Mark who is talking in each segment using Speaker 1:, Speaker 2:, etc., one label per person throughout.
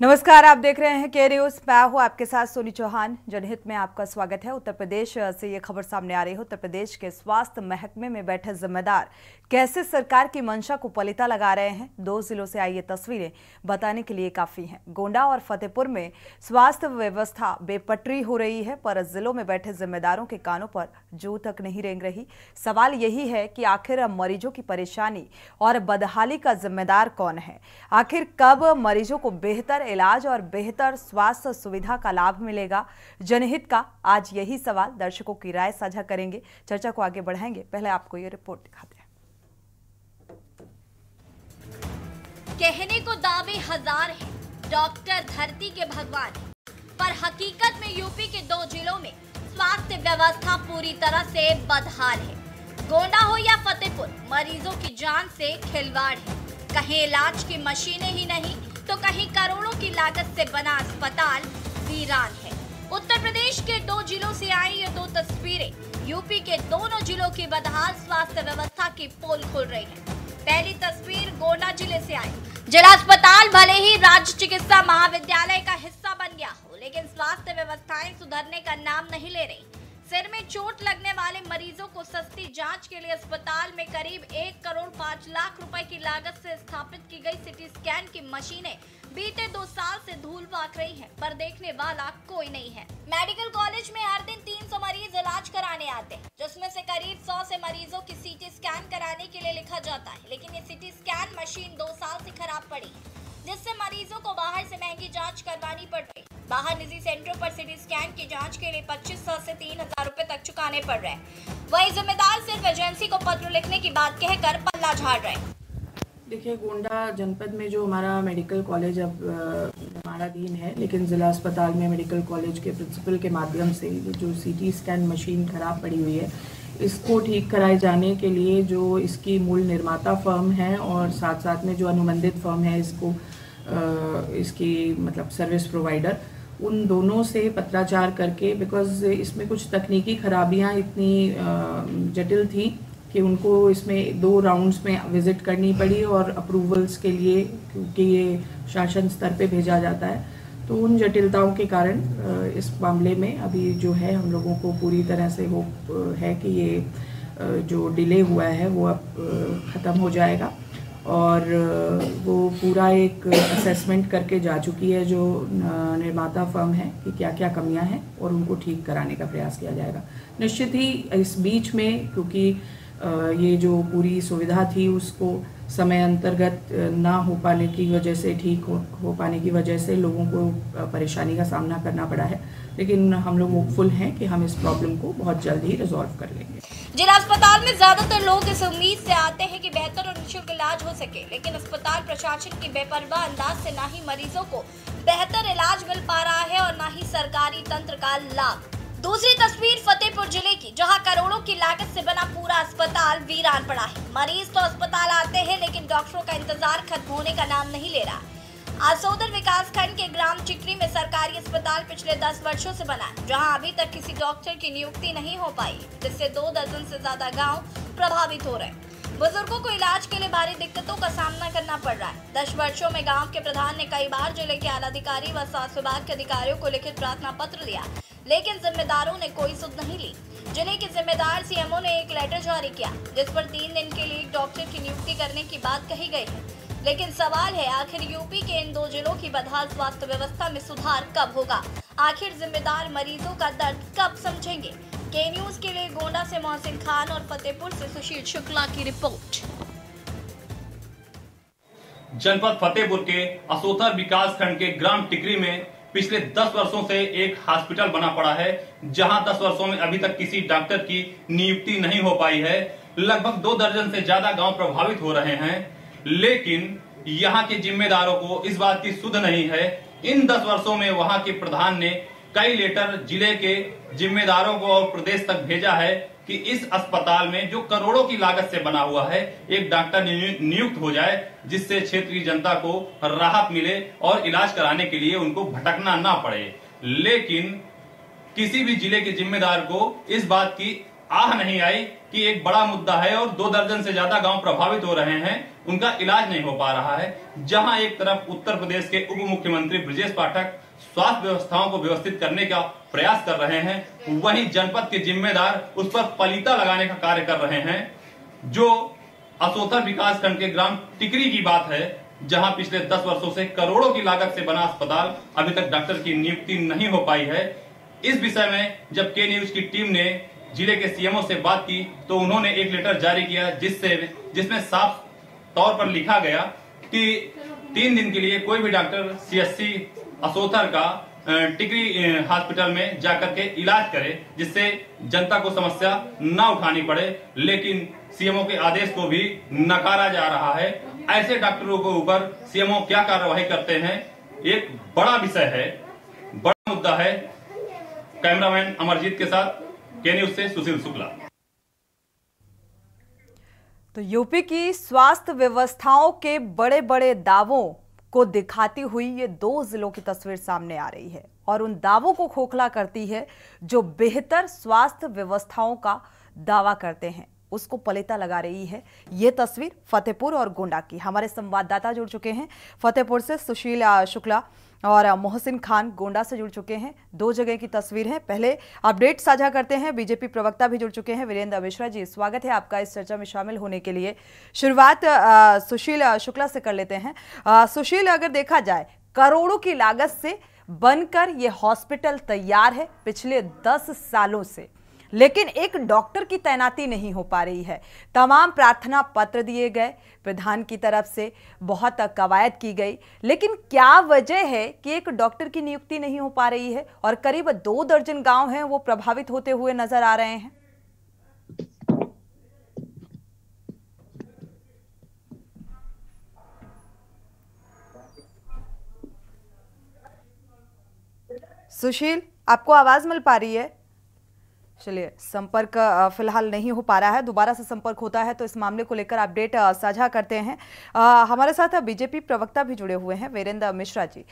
Speaker 1: नमस्कार, आप देख रहे हैं के न्यूज। मैं हूं आपके साथ सोनी चौहान। जनहित में आपका स्वागत है। उत्तर प्रदेश से ये खबर सामने आ रही है। उत्तर प्रदेश के स्वास्थ्य महकमे में बैठे जिम्मेदार कैसे सरकार की मंशा को पलीता लगा रहे हैं, 2 जिलों से आई ये तस्वीरें बताने के लिए काफी हैं। गोंडा और फतेहपुर में स्वास्थ्य व्यवस्था बेपटरी हो रही है, पर जिलों में बैठे जिम्मेदारों के कानों पर जू तक नहीं रेंग रही। सवाल यही है कि आखिर मरीजों की परेशानी और बदहाली का जिम्मेदार कौन है? आखिर कब मरीजों को बेहतर इलाज और बेहतर स्वास्थ्य सुविधा का लाभ मिलेगा? जनहित का आज यही सवाल। दर्शकों की राय साझा करेंगे, चर्चा को आगे बढ़ाएंगे। पहले आपको ये रिपोर्ट दिखाते हैं।
Speaker 2: कहने को दावे हजार हैं, डॉक्टर धरती के भगवान, पर हकीकत में यूपी के 2 जिलों में स्वास्थ्य व्यवस्था पूरी तरह से बदहाल है। गोंडा हो या फतेहपुर, मरीजों की जान से खिलवाड़ है। कहीं इलाज की मशीनें ही नहीं तो कहीं करोड़ों की लागत से बना अस्पताल वीरान है। उत्तर प्रदेश के 2 जिलों से आई ये 2 तस्वीरें यूपी के दोनों जिलों की बदहाल स्वास्थ्य व्यवस्था की पोल खोल रही है। पहली तस्वीर गोंडा जिले से आई। जिला अस्पताल भले ही राज्य चिकित्सा महाविद्यालय का हिस्सा बन गया हो, लेकिन स्वास्थ्य व्यवस्थाएं सुधरने का नाम नहीं ले रही। सिर में चोट लगने वाले मरीजों को सस्ती जांच के लिए अस्पताल में करीब 1 करोड़ 5 लाख रुपए की लागत से स्थापित की गई सिटी स्कैन की मशीनें बीते 2 साल से धूल पाक रही हैं, पर देखने वाला कोई नहीं है। मेडिकल कॉलेज में हर दिन 300 मरीज इलाज कराने आते हैं, जिसमें से करीब 100 से मरीजों की सीटी स्कैन कराने के लिए लिखा जाता है, लेकिन ये सिटी स्कैन मशीन 2 साल से खराब पड़ी है, जिससे मरीजों को बाहर से महंगी जांच करवानी पड़ रही है। बाहर निजी सेंटरों पर सिटी स्कैन की जांच के लिए 2500 से 3000 रुपए तक चुकाने पड़ रहे हैं। वही जिम्मेदार सिर्फ एजेंसी को पत्र लिखने की बात कहकर पल्ला झाड़ रहे हैं।
Speaker 3: देखिए, गोंडा जनपद में जो हमारा मेडिकल कॉलेज अब निर्माणाधीन है, लेकिन ज़िला अस्पताल में मेडिकल कॉलेज के प्रिंसिपल के माध्यम से जो सीटी स्कैन मशीन खराब पड़ी हुई है, इसको ठीक कराए जाने के लिए जो इसकी मूल निर्माता फर्म है और साथ साथ में जो अनुबंधित फर्म है इसकी मतलब सर्विस प्रोवाइडर, उन दोनों से पत्राचार करके, बिकॉज इसमें कुछ तकनीकी खराबियां इतनी जटिल थी कि उनको इसमें 2 राउंड्स में विजिट करनी पड़ी और अप्रूवल्स के लिए, क्योंकि ये शासन स्तर पे भेजा जाता है, तो उन जटिलताओं के कारण इस मामले में अभी जो है हम लोगों को पूरी तरह से होप है कि ये जो डिले हुआ है वो अब ख़त्म हो जाएगा। और वो पूरा एक असेसमेंट करके जा चुकी है जो निर्माता फर्म है कि क्या क्या कमियां हैं और उनको ठीक कराने का प्रयास किया जाएगा। निश्चित ही इस बीच में, क्योंकि ये जो पूरी सुविधा थी उसको समय अंतर्गत ना हो पाने की वजह से, ठीक हो पाने की वजह से लोगों को परेशानी का सामना करना पड़ा है, लेकिन हम लोग होपफुल हैं कि हम इस प्रॉब्लम को बहुत जल्द ही रिजॉल्व कर लेंगे।
Speaker 2: जिला अस्पताल में ज्यादातर लोग इस उम्मीद से आते हैं कि बेहतर और निःशुल्क इलाज हो सके, लेकिन अस्पताल प्रशासन की बेपरवाह अंदाज से ना ही मरीजों को बेहतर इलाज मिल पा रहा है और ना ही सरकारी तंत्र का लाभ। दूसरी तस्वीर फतेहपुर जिले की, जहां करोड़ों की लागत से बना पूरा अस्पताल वीरान पड़ा है। मरीज तो अस्पताल आते हैं, लेकिन डॉक्टरों का इंतजार खत्म होने का नाम नहीं ले रहा। आसोदर विकास खंड के ग्राम चिकरी में सरकारी अस्पताल पिछले 10 वर्षों से बना है, जहां अभी तक किसी डॉक्टर की नियुक्ति नहीं हो पाई, जिससे 2 दर्जन से ज्यादा गांव प्रभावित हो रहे हैं। बुजुर्गों को इलाज के लिए भारी दिक्कतों का सामना करना पड़ रहा है। 10 वर्षों में गांव के प्रधान ने कई बार जिले के आला अधिकारी व स्वास्थ्य विभाग के अधिकारियों को लिखित प्रार्थना पत्र दिया, लेकिन जिम्मेदारों ने कोई सुध नहीं ली। जिले के जिम्मेदार सीएमओ ने एक लेटर जारी किया, जिस पर 3 दिन के लिए एक डॉक्टर की नियुक्ति करने की बात कही गई है, लेकिन सवाल है आखिर यूपी के इन 2 जिलों की बदहाल स्वास्थ्य व्यवस्था में सुधार कब होगा? आखिर जिम्मेदार मरीजों का दर्द कब समझेंगे? के न्यूज के लिए गोंडा से मोहसिन खान और फतेहपुर से सुशील शुक्ला की रिपोर्ट।
Speaker 4: जनपद फतेहपुर के असोथर विकास खंड के ग्राम टिकरी में पिछले 10 वर्षों से एक हॉस्पिटल बना पड़ा है, जहां 10 वर्षों में अभी तक किसी डॉक्टर की नियुक्ति नहीं हो पाई है। लगभग 2 दर्जन से ज्यादा गांव प्रभावित हो रहे हैं, लेकिन यहाँ के जिम्मेदारों को इस बात की सुध नहीं है। इन 10 वर्षों में वहां के प्रधान ने कई लेटर जिले के जिम्मेदारों को और प्रदेश तक भेजा है कि इस अस्पताल में जो करोड़ों की लागत से बना हुआ है, एक डॉक्टर नियुक्त हो जाए, जिससे क्षेत्र की जनता को राहत मिले और इलाज कराने के लिए उनको भटकना ना पड़े। लेकिन किसी भी जिले के जिम्मेदार को इस बात की आह नहीं आई कि एक बड़ा मुद्दा है और 2 दर्जन से ज्यादा गांव प्रभावित हो रहे हैं, उनका इलाज नहीं हो पा रहा है। जहां एक तरफ उत्तर प्रदेश के उप मुख्यमंत्री ब्रजेश पाठक स्वास्थ्य व्यवस्थाओं को व्यवस्थित करने का प्रयास कर रहे हैं, वहीं जनपद के जिम्मेदार उस पर पलीता लगाने का कार्य कर रहे हैं। जो असोथर विकास खंड के ग्राम टिकरी की बात है, जहां पिछले 10 वर्षों से करोड़ों की लागत से बना अस्पताल अभी तक डॉक्टर की नियुक्ति नहीं हो पाई है। इस विषय में जब के न्यूज की टीम ने जिले के सीएमओ से बात की तो उन्होंने एक लेटर जारी किया जिसमें साफ तौर पर लिखा गया कि 3 दिन के लिए कोई भी डॉक्टर सीएससी असोथर का टिकरी हॉस्पिटल में जाकर के इलाज करे, जिससे जनता को समस्या न उठानी पड़े। लेकिन सीएमओ के आदेश को भी नकारा जा रहा है। ऐसे डॉक्टरों के ऊपर सीएमओ क्या कार्रवाई करते हैं, एक बड़ा विषय है, बड़ा मुद्दा है। कैमरामैन अमरजीत के साथ के न्यूज से सुशील शुक्ला।
Speaker 1: तो यूपी की स्वास्थ्य व्यवस्थाओं के बड़े बड़े दावों को दिखाती हुई ये 2 जिलों की तस्वीर सामने आ रही है और उन दावों को खोखला करती है जो बेहतर स्वास्थ्य व्यवस्थाओं का दावा करते हैं, उसको पलीता लगा रही है। ये तस्वीर फतेहपुर और गोंडा की। हमारे संवाददाता जुड़ चुके हैं फतेहपुर से, सुशील शुक्ला और मोहसिन खान गोंडा से जुड़ चुके हैं। 2 जगह की तस्वीर है। पहले अपडेट साझा करते हैं, बीजेपी प्रवक्ता भी जुड़ चुके हैं, वीरेंद्र मिश्रा जी, स्वागत है आपका इस चर्चा में शामिल होने के लिए। शुरुआत सुशील शुक्ला से कर लेते हैं। सुशील, अगर देखा जाए करोड़ों की लागत से बनकर ये हॉस्पिटल तैयार है पिछले 10 सालों से, लेकिन एक डॉक्टर की तैनाती नहीं हो पा रही है। तमाम प्रार्थना पत्र दिए गए, प्रधान की तरफ से बहुत कवायद की गई, लेकिन क्या वजह है कि एक डॉक्टर की नियुक्ति नहीं हो पा रही है और करीब 2 दर्जन गांव हैं वो प्रभावित होते हुए नजर आ रहे हैं। सुशील, आपको आवाज मिल पा रही है? चलिए, संपर्क फिलहाल नहीं हो पा रहा है, दोबारा से संपर्क होता है तो इस मामले को लेकर अपडेट साझा करते हैं। हमारे साथ बीजेपी प्रवक्ता भी जुड़े हुए हैं, वीरेंद्र मिश्रा जी।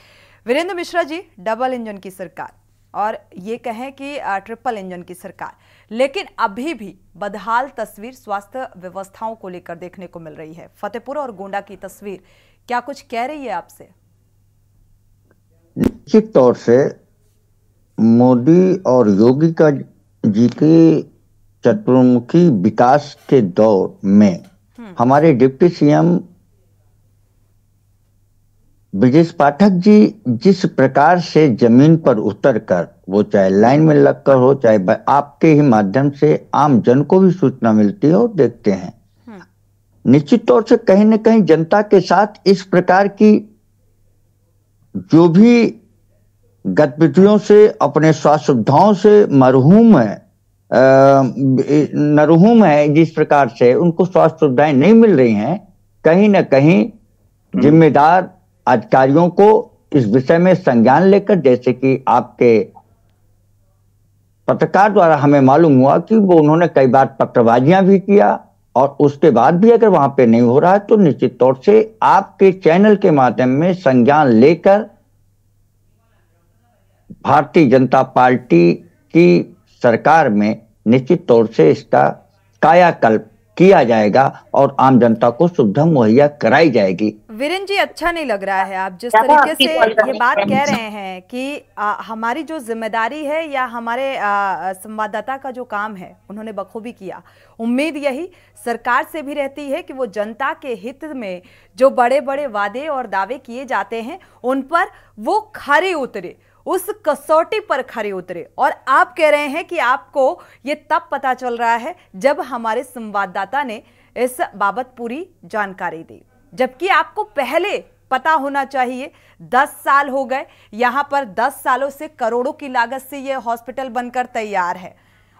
Speaker 1: वीरेंद्र मिश्रा जी, डबल इंजन की सरकार और ये कहें कि ट्रिपल इंजन की सरकार, लेकिन अभी भी बदहाल तस्वीर स्वास्थ्य व्यवस्थाओं को लेकर देखने को मिल रही है। फतेहपुर और गोंडा की तस्वीर क्या कुछ कह रही है आपसे?
Speaker 5: निश्चित तौर से मोदी और योगी का जी के चतुर्मुखी विकास के दौर में हमारे डिप्टी सीएम ब्रजेश पाठक जी जिस प्रकार से जमीन पर उतरकर, वो चाहे लाइन में लगकर हो, चाहे आपके ही माध्यम से आम जन को भी सूचना मिलती है और देखते हैं, निश्चित तौर से कहीं न कहीं जनता के साथ इस प्रकार की जो भी गतिविधियों से, अपने स्वास्थ्य सुविधाओं से मरहूम है, जिस प्रकार से उनको स्वास्थ्य सुविधाएं नहीं मिल रही हैं, कहीं न कहीं जिम्मेदार अधिकारियों को इस विषय में संज्ञान लेकर, जैसे कि आपके पत्रकार द्वारा हमें मालूम हुआ कि वो उन्होंने कई बार पत्रबाजियां भी किया और उसके बाद भी अगर वहां पे नहीं हो रहा है तो निश्चित तौर से आपके चैनल के माध्यम में संज्ञान लेकर भारतीय जनता पार्टी की सरकार में निश्चित तौर से इसका कायाकल्प किया जाएगा और आम जनता को सुविधा मुहैया कराई जाएगी।
Speaker 1: वीरेंद्र जी, अच्छा नहीं लग रहा है आप जिस तरीके से ये बात कह रहे हैं कि हमारी जो जिम्मेदारी है या हमारे संवाददाता का जो काम है उन्होंने बखूबी किया। उम्मीद यही सरकार से भी रहती है कि वो जनता के हित में जो बड़े बड़े वादे और दावे किए जाते हैं उन पर वो खरे उतरे, उस कसौटी पर खरे उतरे। और आप कह रहे हैं कि आपको ये तब पता चल रहा है जब हमारे संवाददाता ने इस बाबत पूरी जानकारी दी, जबकि आपको पहले पता होना चाहिए। 10 साल हो गए, यहां पर 10 सालों से करोड़ों की लागत से यह हॉस्पिटल बनकर तैयार है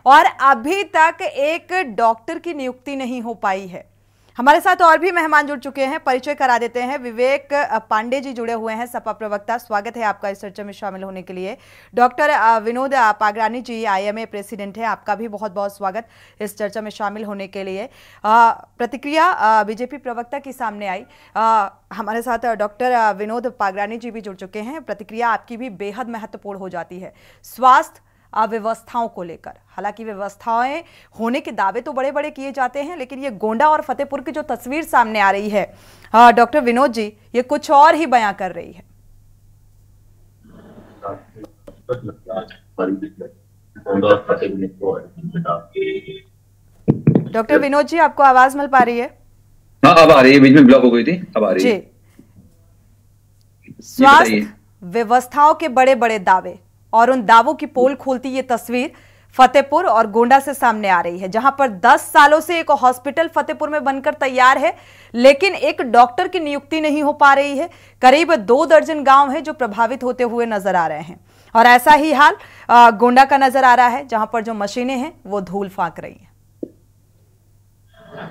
Speaker 1: और अभी तक एक डॉक्टर की नियुक्ति नहीं हो पाई है। हमारे साथ और भी मेहमान जुड़ चुके हैं, परिचय करा देते हैं। विवेक पांडे जी जुड़े हुए हैं, सपा प्रवक्ता, स्वागत है आपका इस चर्चा में शामिल होने के लिए। डॉक्टर विनोद पागरानी जी, IMA प्रेसिडेंट हैं, आपका भी बहुत बहुत स्वागत इस चर्चा में शामिल होने के लिए। प्रतिक्रिया बीजेपी प्रवक्ता की सामने आई। हमारे साथ डॉक्टर विनोद पागरानी जी भी जुड़ चुके हैं। प्रतिक्रिया आपकी भी बेहद महत्वपूर्ण हो जाती है। स्वास्थ्य व्यवस्थाओं को लेकर। हालांकि व्यवस्थाएं होने के दावे तो बड़े बड़े किए जाते हैं, लेकिन ये गोंडा और फतेहपुर की जो तस्वीर सामने आ रही है डॉक्टर विनोद जी, ये कुछ और ही बयां कर रही है। डॉक्टर विनोद जी, आपको आवाज मिल पा रही है?
Speaker 6: हाँ, अब आ रही है, बीच में ब्लॉक हो गई थी, अब आ रही है।
Speaker 1: स्वास्थ्य व्यवस्थाओं के बड़े बड़े दावे और उन दावों की पोल खोलती ये तस्वीर फतेहपुर और गोंडा से सामने आ रही है, जहां पर 10 सालों से एक हॉस्पिटल फतेहपुर में बनकर तैयार है, लेकिन एक डॉक्टर की नियुक्ति नहीं हो पा रही है। करीब 2 दर्जन गांव हैं जो प्रभावित होते हुए नजर आ रहे हैं, और ऐसा ही हाल गोंडा का नजर आ रहा है, जहां पर जो मशीनें हैं वो धूल फांक रही हैं।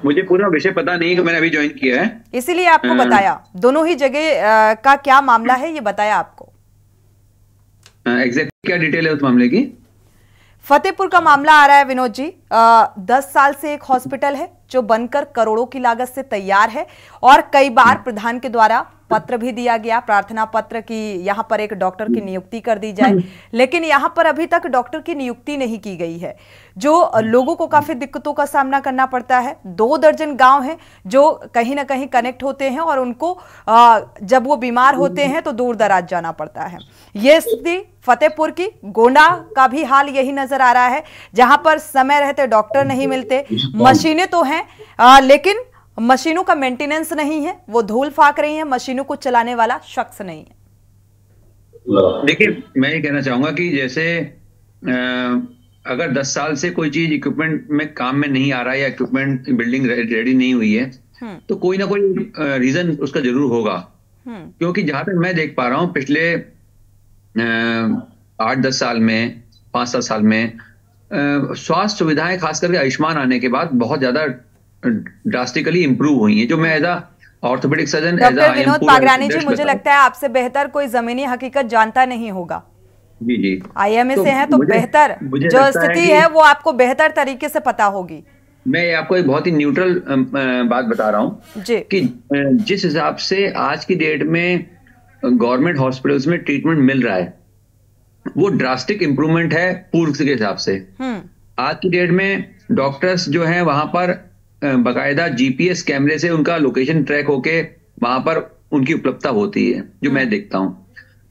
Speaker 6: मुझे पूरा विषय पता नहीं है, मैंने अभी ज्वाइन किया है,
Speaker 1: इसीलिए आपको बताया। दोनों ही जगह का क्या मामला है ये बताया आपको।
Speaker 6: एग्जैक्ट क्या डिटेल है उस मामले की?
Speaker 1: फतेहपुर का मामला आ रहा है विनोद जी। 10 साल से एक हॉस्पिटल है जो बनकर करोड़ों की लागत से तैयार है, और कई बार प्रधान के द्वारा पत्र भी दिया गया, प्रार्थना पत्र की यहां पर एक डॉक्टर की नियुक्ति कर दी जाए, लेकिन यहां पर अभी तक डॉक्टर की नियुक्ति नहीं की गई है, जो लोगों को काफी दिक्कतों का सामना करना पड़ता है। 2 दर्जन गांव हैं जो कहीं ना कहीं कनेक्ट होते हैं, और उनको जब वो बीमार होते हैं तो दूर दराज जाना पड़ता है। ये स्थिति फतेहपुर की, गोंडा का भी हाल यही नजर आ रहा है, जहां पर समय रहते डॉक्टर नहीं मिलते, मशीनें तो हैं लेकिन मशीनों का मेंटेनेंस नहीं है, वो धूल फाक रही हैं, मशीनों को चलाने वाला शख्स नहीं है।
Speaker 6: देखिए, मैं ये कहना चाहूंगा कि जैसे अगर 10 साल से कोई चीज इक्विपमेंट में काम में नहीं आ रहा है, या इक्विपमेंट बिल्डिंग रेडी नहीं हुई है, तो कोई ना कोई रीजन उसका जरूर होगा। क्योंकि जहां तक मैं देख पा रहा हूं, पिछले 8-10 साल में, 5-7 साल में स्वास्थ्य सुविधाएं खास करके आयुष्मान आने के बाद बहुत ज्यादा ड्रास्टिकली इंप्रूव हुई हैं। जो मैं as a orthopaedic surgeon,
Speaker 1: doctor Vinod Pagrani ji, मुझे लगता है आपसे बेहतर कोई जमीनी हकीकत जानता नहीं होगा।
Speaker 6: जी,
Speaker 1: आईएमए से हैं तो बेहतर जो स्थिति है वो आपको बेहतर तरीके से पता होगी।
Speaker 6: मैं आपको एक बहुत ही न्यूट्रल बात बता रहा हूँ कि जिस हिसाब से आज की डेट में गवर्नमेंट हॉस्पिटल्स में ट्रीटमेंट मिल रहा है, वो ड्रास्टिक इंप्रूवमेंट है पूर्व के हिसाब से। आज की डेट में डॉक्टर्स जो हैं वहां पर बकायदा जीपीएस कैमरे से उनका लोकेशन ट्रैक होके वहां पर उनकी उपलब्धता होती है, जो मैं देखता हूं।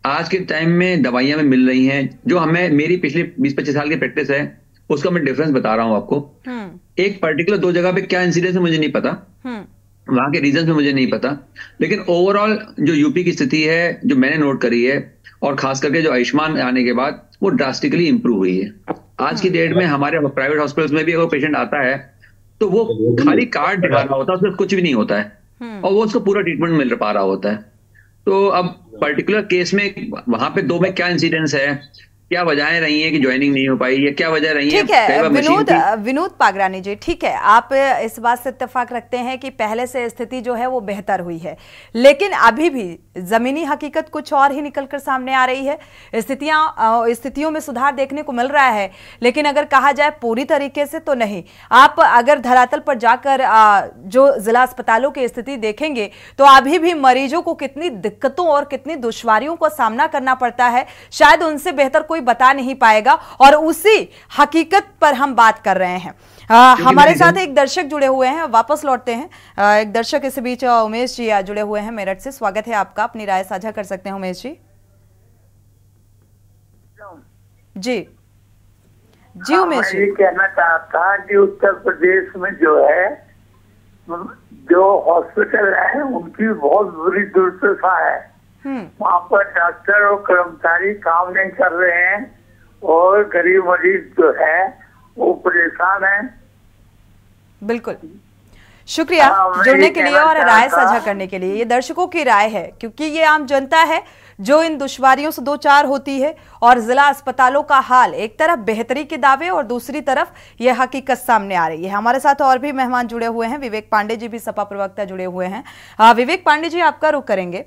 Speaker 6: आज के टाइम में दवाइयां में मिल रही हैं, जो हमें, मेरी पिछले 20-25 साल की प्रैक्टिस है, उसका मैं डिफरेंस बता रहा हूं आपको। एक पर्टिकुलर 2 जगह पे क्या इंसिडेंस है मुझे नहीं पता, वहां के रीजन में मुझे नहीं पता, लेकिन ओवरऑल जो यूपी की स्थिति है, जो मैंने नोट करी है, और खास करके जो आयुष्मान आने के बाद, वो ड्रास्टिकली इंप्रूव हुई है। आज की डेट में हमारे प्राइवेट हॉस्पिटल्स में भी अगर पेशेंट आता है तो वो खाली कार्ड दिखा रहा होता है, उसमें कुछ भी नहीं होता है, और वो उसको पूरा ट्रीटमेंट मिल पा रहा होता है। तो अब पर्टिकुलर केस में वहां पे 2 में क्या इंसिडेंस है, क्या वजहें रही हैं कि ज्वाइनिंग नहीं हो पाई, या क्या वजह रही है?
Speaker 1: ठीक है विनोद पागरानी जी, ठीक है, आप इस बात से इत्तेफाक रखते हैं कि पहले से स्थिति जो है वो बेहतर हुई है, लेकिन अभी भी जमीनी हकीकत कुछ और ही निकलकर सामने आ रही है। स्थितियों में सुधार देखने को मिल रहा है, लेकिन अगर कहा जाए पूरी तरीके से तो नहीं। आप अगर धरातल पर जाकर जो जिला अस्पतालों की स्थिति देखेंगे तो अभी भी मरीजों को कितनी दिक्कतों और कितनी दुश्वारियों का सामना करना पड़ता है, शायद उनसे बेहतर कोई बता नहीं पाएगा, और उसी हकीकत पर हम बात कर रहे हैं। हमारे साथ एक दर्शक जुड़े हुए हैं, वापस लौटते हैं। एक दर्शक इस बीच उमेश जी जुड़े हुए हैं मेरठ से, स्वागत है आपका, अपनी राय साझा कर सकते हैं उमेश जी। जी उमेश जी,
Speaker 7: ये कहना चाहता कि उत्तर प्रदेश में जो है, जो हॉस्पिटल है उनकी बहुत बुरी दुर्दशा है। वहाँ पर डॉक्टर और कर्मचारी काम नहीं कर रहे हैं, और गरीब मरीज जो है वो परेशान है।
Speaker 1: बिल्कुल, शुक्रिया जुड़ने के लिए और राय साझा करने के लिए। ये दर्शकों की राय है, क्योंकि ये आम जनता है जो इन दुश्वारियों से 2-4 होती है, और जिला अस्पतालों का हाल, एक तरफ बेहतरी के दावे और दूसरी तरफ ये हकीकत सामने आ रही है। हमारे साथ और भी मेहमान जुड़े हुए हैं, विवेक पांडे जी भी सपा प्रवक्ता जुड़े हुए हैं। विवेक पांडे जी, आपका रुख करेंगे।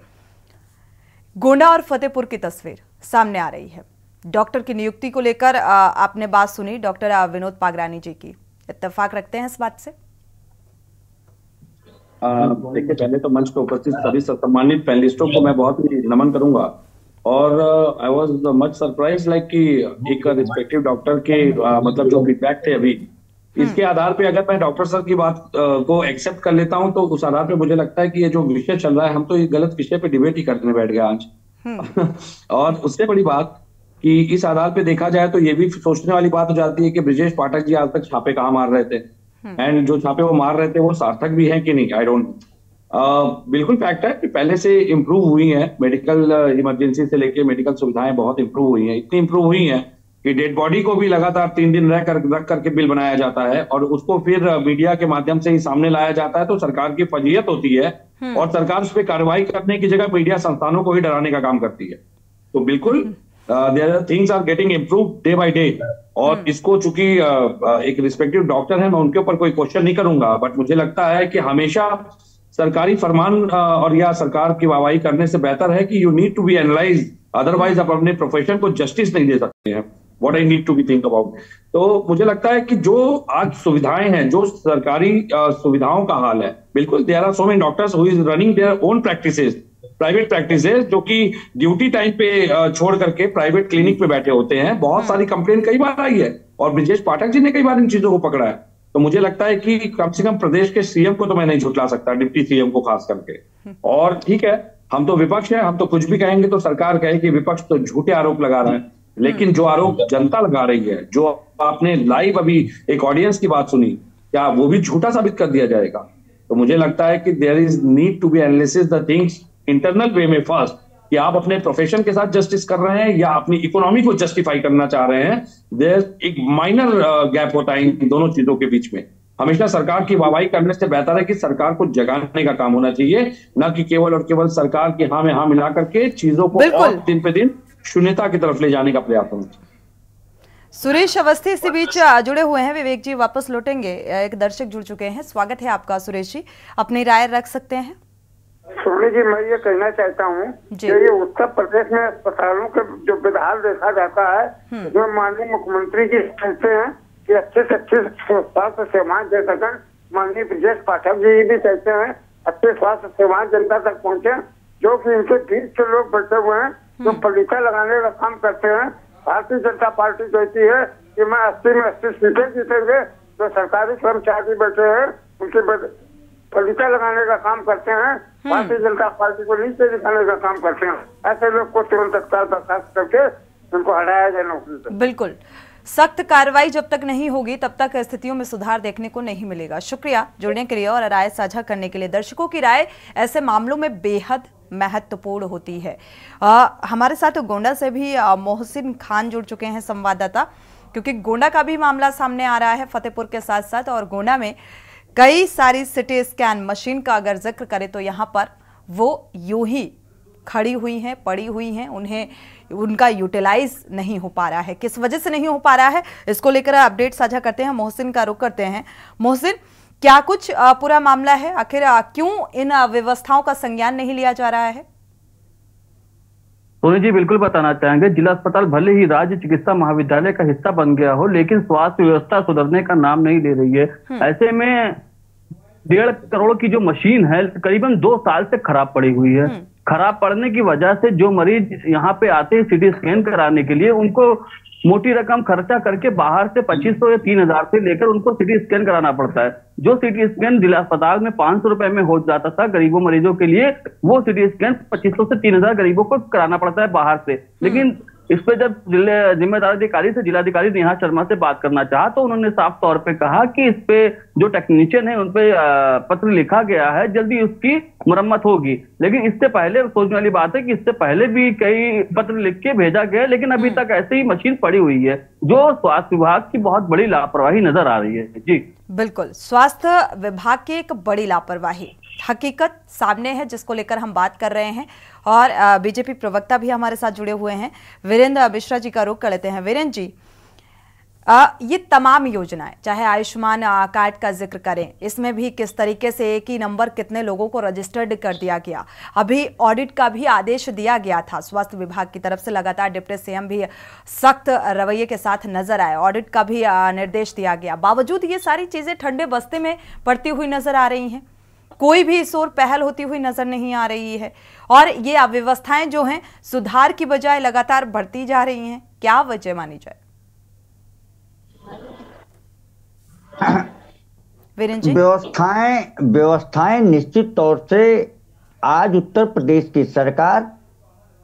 Speaker 1: गोंडा और फतेहपुर की तस्वीर सामने आ रही है, डॉक्टर की नियुक्ति को लेकर आपने बात सुनी डॉक्टर विनोद पागरानी जी की, इत्तेफाक रखते हैं इस बात से?
Speaker 8: देखिए, पहले तो मंच पर उपस्थित सभी सम्मानित पैनलिस्टों को मैं बहुत ही नमन करूंगा, और I was much surprise like कि एक रिस्पेक्टिव डॉक्टर के मतलब जो फीडबैक थे अभी, इसके आधार पे अगर मैं डॉक्टर सर की बात को एक्सेप्ट कर लेता हूं तो उस आधार पे मुझे लगता है कि ये जो विषय चल रहा है, हम तो ये गलत विषय पे डिबेट ही करने बैठ गए आज। और उससे बड़ी बात कि इस आधार पे देखा जाए तो ये भी सोचने वाली बात हो जाती है कि ब्रिजेश पाठक जी आज तक छापे कहाँ मार रहे थे, एंड जो छापे वो मार रहे थे वो सार्थक भी है कि नहीं, आई डोंट नो। बिल्कुल फैक्ट है कि पहले से इम्प्रूव हुई है, मेडिकल इमरजेंसी से लेके मेडिकल सुविधाएं बहुत इम्प्रूव हुई हैं, इतनी इम्प्रूव हुई हैं कि डेड बॉडी को भी लगातार 3 दिन रख करके बिल बनाया जाता है और उसको फिर मीडिया के माध्यम से ही सामने लाया जाता है, तो सरकार की फजीयत होती है और सरकार उस पर कार्रवाई करने की जगह मीडिया संस्थानों को ही डराने का काम करती है। तो बिल्कुल there things are getting improve day by day, और इसको चूंकि एक रिस्पेक्टिव डॉक्टर है, मैं उनके ऊपर कोई क्वेश्चन नहीं करूंगा, बट मुझे लगता है कि हमेशा सरकारी फरमान और या सरकार की वाहवाही करने से बेहतर है कि you need to be analyse, otherwise आप अपने प्रोफेशन को जस्टिस नहीं दे सकते हैं। What I need to be think about. तो मुझे लगता है कि जो आज सुविधाएं हैं, जो सरकारी सुविधाओं का हाल है, बिल्कुल there are so many doctors who is running their own practices, private practices, जो कि ड्यूटी टाइम पे छोड़ करके प्राइवेट क्लिनिक पे बैठे होते हैं। बहुत सारी कंप्लेन कई बार आई है और ब्रिजेश पाठक जी ने कई बार इन चीजों को पकड़ा है। तो मुझे लगता है कि कम से कम प्रदेश के सीएम को तो मैं नहीं झुठला सकता, डिप्टी सीएम को खास करके। और ठीक है, हम तो विपक्ष है, हम तो कुछ भी कहेंगे तो सरकार कहे कि विपक्ष तो झूठे आरोप लगा रहे हैं, लेकिन जो आरोप जनता लगा रही है, जो आपने लाइव अभी एक ऑडियंस की बात सुनी, क्या वो भी झूठा साबित कर दिया जाएगा? तो मुझे लगता है कि there is need to be analysis the things internal way में फर्स्ट, कि आप अपने प्रोफेशन के साथ जस्टिस कर रहे हैं या अपनी इकोनॉमी को जस्टिफाई करना चाह रहे हैं। देयर एक माइनर गैप होता है इन दोनों चीजों के बीच में। हमेशा सरकार की वाहवाही करने से बेहतर है कि सरकार को जगाने का काम होना चाहिए, ना कि केवल और केवल सरकार की हाँ में हाँ मिला करके चीजों को और दिन पे दिन शून्यता की तरफ ले जाने का प्रयास होना चाहिए।
Speaker 1: सुरेश अवस्थी इसी बीच जुड़े हुए हैं, विवेक जी वापस लौटेंगे। एक दर्शक जुड़ चुके हैं, स्वागत है आपका सुरेश जी, अपनी राय रख सकते हैं।
Speaker 9: सोनी जी, मैं ये कहना चाहता हूँ कि ये उत्तर प्रदेश में अस्पतालों के जो विधान देखा जाता है, उसमें माननीय मुख्यमंत्री जी कहते हैं कि अच्छे से अच्छे स्वास्थ्य सेवाएं दे सकें। माननीय ब्रिजेश पाठक जी भी कहते हैं अच्छे स्वास्थ्य सेवाएं जनता तक पहुँचे, जो कि इनके बीच के लोग बैठे हुए हैं जो पॉलिटिका लगाने का काम करते हैं। भारतीय जनता पार्टी कहती है कि मैं 80 में 80 सीटें जीतेंगे, जो सरकारी कर्मचारी बैठे हैं उनके पॉलिटिका लगाने का काम करते हैं, भारतीय जनता पार्टी को नीचे दिखाने का काम करते हैं। ऐसे लोग को तुरंत तत्काल बर्खास्त करके उनको हटाया जाए नौकरी से।
Speaker 1: बिल्कुल, सख्त कार्रवाई जब तक नहीं होगी तब तक स्थितियों में सुधार देखने को नहीं मिलेगा। शुक्रिया जुड़ने के लिए और राय साझा करने के लिए। दर्शकों की राय ऐसे मामलों में बेहद महत्वपूर्ण होती है। हमारे साथ गोंडा से भी मोहसिन खान जुड़ चुके हैं, संवाददाता, क्योंकि गोंडा का भी मामला सामने आ रहा है फतेहपुर के साथ साथ, और गोंडा में कई सारी सिटी स्कैन मशीन का अगर जिक्र करें तो यहाँ पर वो यूं ही खड़ी हुई हैं, पड़ी हुई हैं, उनका यूटिलाइज नहीं हो पा रहा है। किस वजह से नहीं हो पा रहा है, इसको लेकर अपडेट साझा करते हैं। मोहसिन का रुख करते हैं। मोहसिन, क्या कुछ पूरा मामला है, आखिर क्यों इन व्यवस्थाओं का संज्ञान नहीं लिया जा रहा है?
Speaker 10: सोनी जी बिल्कुल बताना चाहेंगे, जिला अस्पताल भले ही राज्य चिकित्सा महाविद्यालय का हिस्सा बन गया हो, लेकिन स्वास्थ्य व्यवस्था सुधरने का नाम नहीं ले रही है। ऐसे में 1.5 करोड़ की जो मशीन है करीबन 2 साल से खराब पड़ी हुई है। खराब पड़ने की वजह से जो मरीज यहाँ पे आते हैं सिटी स्कैन कराने के लिए, उनको मोटी रकम खर्चा करके बाहर से 2500 या 3000 से लेकर उनको सिटी स्कैन कराना पड़ता है। जो सिटी स्कैन जिला अस्पताल में 500 रुपए में हो जाता था गरीबों मरीजों के लिए, वो सिटी स्कैन 2500 से 3000 गरीबों को कराना पड़ता है बाहर से। लेकिन इस पे जब जिम्मेदार अधिकारी से जिलाधिकारी नेहा शर्मा से बात करना चाहा तो उन्होंने साफ तौर पे कहा कि इस पे जो टेक्नीशियन है उन पे पत्र लिखा गया है, जल्दी उसकी मुरम्मत होगी। लेकिन इससे पहले सोचने वाली बात है कि इससे पहले भी कई पत्र लिख के भेजा गया, लेकिन अभी तक ऐसे ही मशीन पड़ी हुई है, जो स्वास्थ्य विभाग की बहुत बड़ी लापरवाही नजर आ रही है। जी
Speaker 1: बिल्कुल, स्वास्थ्य विभाग की एक बड़ी लापरवाही हकीकत सामने है, जिसको लेकर हम बात कर रहे हैं। और बीजेपी प्रवक्ता भी हमारे साथ जुड़े हुए हैं, वीरेंद्र मिश्रा जी का रुख कर लेते हैं। वीरेंद्र जी, ये तमाम योजनाएं, चाहे आयुष्मान कार्ड का जिक्र करें, इसमें भी किस तरीके से एक ही नंबर कितने लोगों को रजिस्टर्ड कर दिया गया। अभी ऑडिट का भी आदेश दिया गया था स्वास्थ्य विभाग की तरफ से, लगातार डिप्टी सीएम भी सख्त रवैये के साथ नजर आए, ऑडिट का भी निर्देश दिया गया। बावजूद ये सारी चीजें ठंडे बस्ते में पड़ती हुई नजर आ रही हैं। कोई भी इस ओर पहल होती हुई नजर नहीं आ रही है और ये अव्यवस्थाएं जो हैं सुधार की बजाय लगातार बढ़ती जा रही हैं। क्या वजह मानी जाए? वीरेंद्र जी,
Speaker 5: व्यवस्थाएं निश्चित तौर से आज उत्तर प्रदेश की सरकार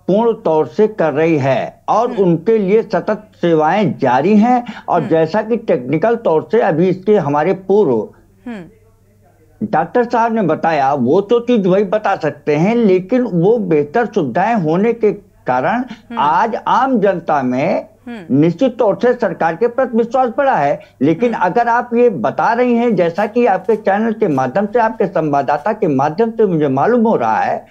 Speaker 5: पूर्ण तौर से कर रही है और उनके लिए सतत सेवाएं जारी हैं। और जैसा कि टेक्निकल तौर से अभी इसके हमारे पूर्व डॉक्टर साहब ने बताया, वो तो चीज वही बता सकते हैं, लेकिन वो बेहतर सुविधाएं होने के कारण आज आम जनता में निश्चित तौर से सरकार के प्रति विश्वास बढ़ा है। लेकिन अगर आप ये बता रही हैं, जैसा कि आपके चैनल के माध्यम से, आपके संवाददाता के माध्यम से मुझे मालूम हो रहा है,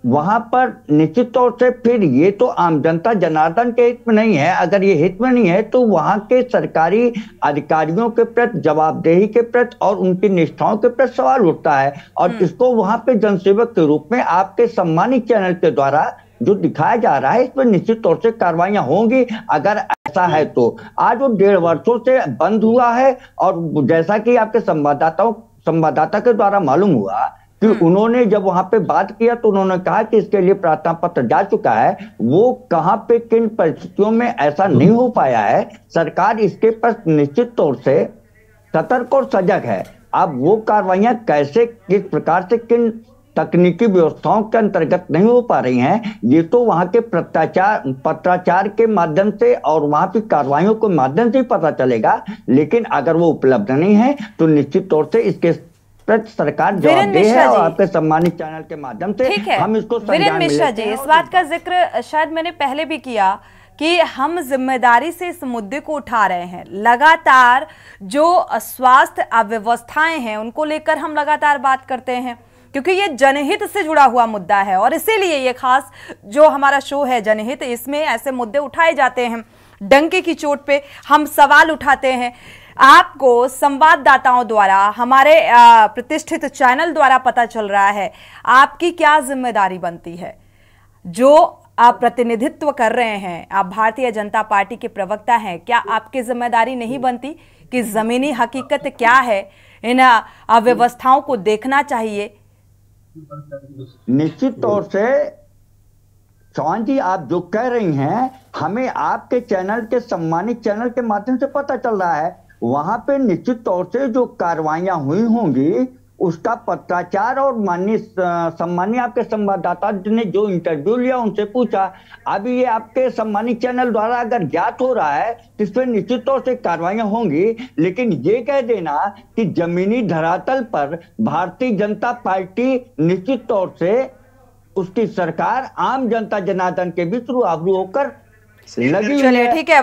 Speaker 5: वहां पर निश्चित तौर से फिर ये तो आम जनता जनार्दन के हित में नहीं है। अगर ये हित में नहीं है तो वहां के सरकारी अधिकारियों के प्रति, जवाबदेही के प्रति और उनकी निष्ठाओं के प्रति सवाल उठता है। और इसको वहां पे जनसेवक के रूप में आपके सम्मानित चैनल के द्वारा जो दिखाया जा रहा है, इस पर निश्चित तौर से कार्रवाइयां होंगी अगर ऐसा है तो। आज वो 1.5 वर्षों से बंद हुआ है और जैसा कि आपके संवाददाता के द्वारा मालूम हुआ कि उन्होंने जब वहां पे बात किया तो उन्होंने कहा कि इसके लिए प्रार्थना पत्र जा चुका है। वो कहां पे किन परिस्थितियों में ऐसा नहीं हो पाया है, सरकार इसके पर निश्चित तौर से सतर्क और सजग है। अब वो कार्रवाइयां कैसे, किस प्रकार से, किन तकनीकी व्यवस्थाओं के अंतर्गत नहीं हो पा रही हैं, ये तो वहां के पत्राचार के माध्यम से और वहां की कार्रवाइयों के माध्यम से ही पता चलेगा। लेकिन अगर वो उपलब्ध नहीं है तो निश्चित तौर से इसके सरकार जवाबदेह है और आपके सम्मानित चैनल के माध्यम से हम इसको
Speaker 1: वीरेंद्र मिश्रा जी, इस बात का जिक्र शायद मैंने पहले भी किया कि हम जिम्मेदारी से इस मुद्दे को उठा रहे हैं। लगातार जो स्वास्थ्य अव्यवस्थाएं हैं उनको लेकर हम लगातार बात करते हैं क्योंकि ये जनहित से जुड़ा हुआ मुद्दा है और इसीलिए ये खास जो हमारा शो है जनहित, इसमें ऐसे मुद्दे उठाए जाते हैं। डंके की चोट पे हम सवाल उठाते हैं। आपको संवाददाताओं द्वारा, हमारे प्रतिष्ठित चैनल द्वारा पता चल रहा है, आपकी क्या जिम्मेदारी बनती है? जो आप प्रतिनिधित्व कर रहे हैं, आप भारतीय जनता पार्टी के प्रवक्ता हैं, क्या आपकी जिम्मेदारी नहीं बनती कि जमीनी हकीकत क्या है, इन अव्यवस्थाओं को देखना चाहिए?
Speaker 5: निश्चित तौर से चौहान जी, आप जो कह रही हैं हमें आपके चैनल के सम्मानित चैनल के माध्यम से पता चल रहा है। वहां पे निश्चित तौर से जो कार्रवाइयां हुई होंगी उसका पत्राचार और सम्मानीय आपके संवाददाता ने जो इंटरव्यू लिया उनसे पूछा। अभी ये आपके सम्मानित चैनल द्वारा अगर ज्ञात हो रहा है तो इस पर निश्चित तौर से कार्रवाइयां होंगी। लेकिन ये कह देना कि जमीनी धरातल पर भारतीय जनता पार्टी निश्चित तौर से, उसकी सरकार आम जनता जनार्दन के बीच रूबरू होकर लगी हुई है।
Speaker 1: ठीक है।